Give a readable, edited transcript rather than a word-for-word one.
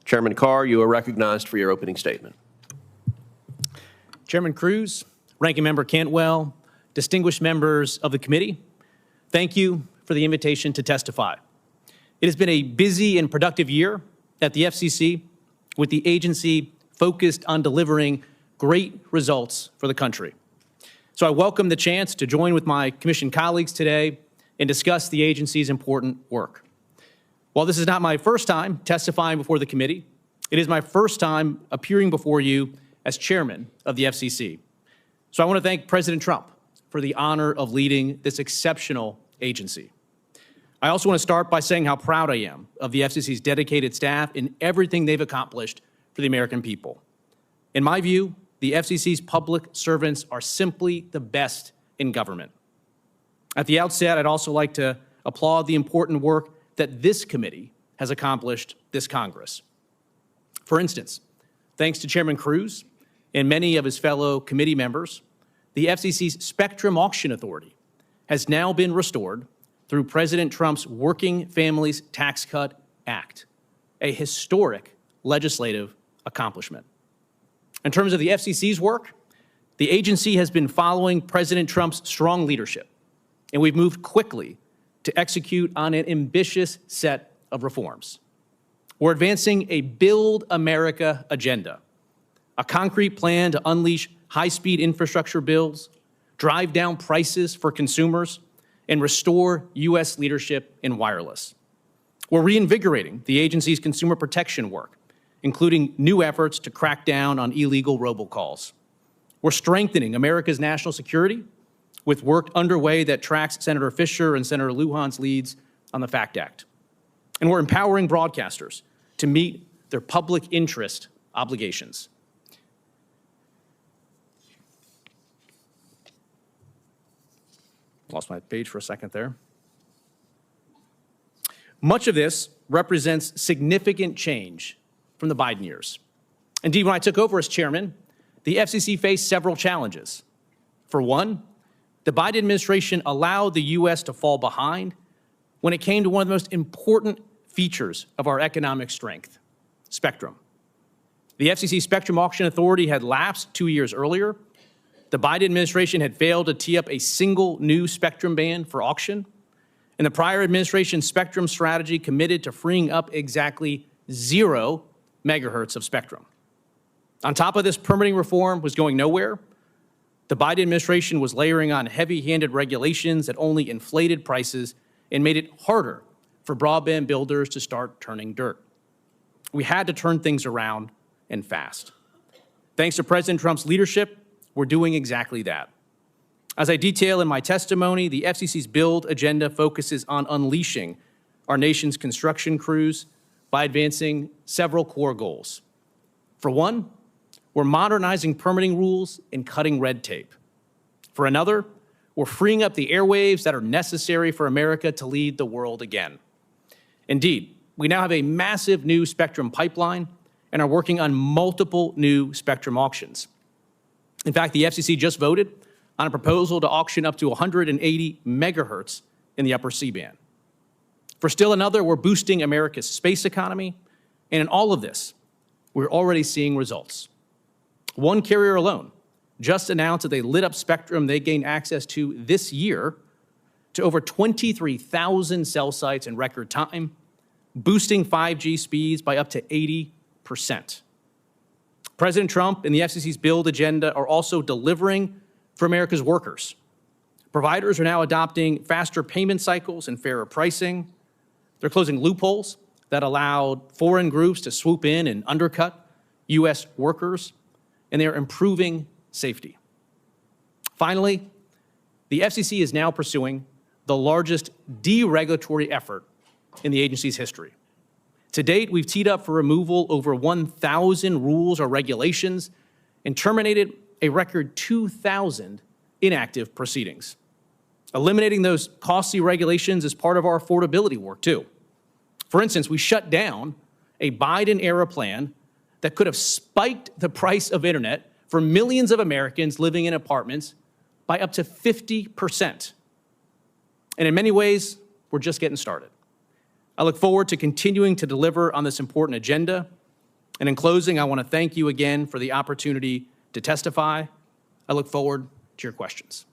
Chairman Carr, you are recognized for your opening statement. Chairman Cruz, Ranking Member Cantwell, distinguished members of the committee, thank you for the invitation to testify. It has been a busy and productive year at the FCC, with the agency focused on delivering great results for the country. So I welcome the chance to join with my commission colleagues today and discuss the agency's important work. While this is not my first time testifying before the committee, it is my first time appearing before you as chairman of the FCC. So I want to thank President Trump for the honor of leading this exceptional agency. I also want to start by saying how proud I am of the FCC's dedicated staff in everything they've accomplished for the American people. In my view, the FCC's public servants are simply the best in government. At the outset, I'd also like to applaud the important work that this committee has accomplished this Congress. For instance, thanks to Chairman Cruz and many of his fellow committee members, the FCC's Spectrum Auction Authority has now been restored through President Trump's Working Families Tax Cut Act, a historic legislative accomplishment. In terms of the FCC's work, the agency has been following President Trump's strong leadership, and we've moved quickly to execute on an ambitious set of reforms. We're advancing a Build America agenda, a concrete plan to unleash high-speed infrastructure builds, drive down prices for consumers, and restore U.S. leadership in wireless. We're reinvigorating the agency's consumer protection work, including new efforts to crack down on illegal robocalls. We're strengthening America's national security with work underway that tracks Senator Fisher and Senator Lujan's leads on the FACT Act. And we're empowering broadcasters to meet their public interest obligations. Lost my page for a second there. Much of this represents significant change from the Biden years. Indeed, when I took over as chairman, the FCC faced several challenges. For one, the Biden administration allowed the U.S. to fall behind when it came to one of the most important features of our economic strength, spectrum. The FCC Spectrum Auction Authority had lapsed 2 years earlier. The Biden administration had failed to tee up a single new spectrum band for auction. And the prior administration's spectrum strategy committed to freeing up exactly 0 megahertz of spectrum. On top of this, permitting reform was going nowhere. The Biden administration was layering on heavy-handed regulations that only inflated prices and made it harder for broadband builders to start turning dirt. We had to turn things around and fast. Thanks to President Trump's leadership, we're doing exactly that. As I detail in my testimony, the FCC's Build agenda focuses on unleashing our nation's construction crews by advancing several core goals. For one, we're modernizing permitting rules and cutting red tape. For another, we're freeing up the airwaves that are necessary for America to lead the world again. Indeed, we now have a massive new spectrum pipeline and are working on multiple new spectrum auctions. In fact, the FCC just voted on a proposal to auction up to 180 megahertz in the upper C-band. For still another, we're boosting America's space economy, and in all of this, we're already seeing results. One carrier alone just announced that they lit up spectrum they gained access to this year to over 23,000 cell sites in record time, boosting 5G speeds by up to 80%. President Trump and the FCC's Build agenda are also delivering for America's workers. Providers are now adopting faster payment cycles and fairer pricing. They're closing loopholes that allowed foreign groups to swoop in and undercut U.S. workers, and they're improving safety. Finally, the FCC is now pursuing the largest deregulatory effort in the agency's history. To date, we've teed up for removal over 1,000 rules or regulations and terminated a record 2,000 inactive proceedings. Eliminating those costly regulations is part of our affordability work, too. For instance, we shut down a Biden-era plan that could have spiked the price of internet for millions of Americans living in apartments by up to 50%. And in many ways, we're just getting started. I look forward to continuing to deliver on this important agenda And in closing, I want to thank you again for the opportunity to testify. I look forward to your questions.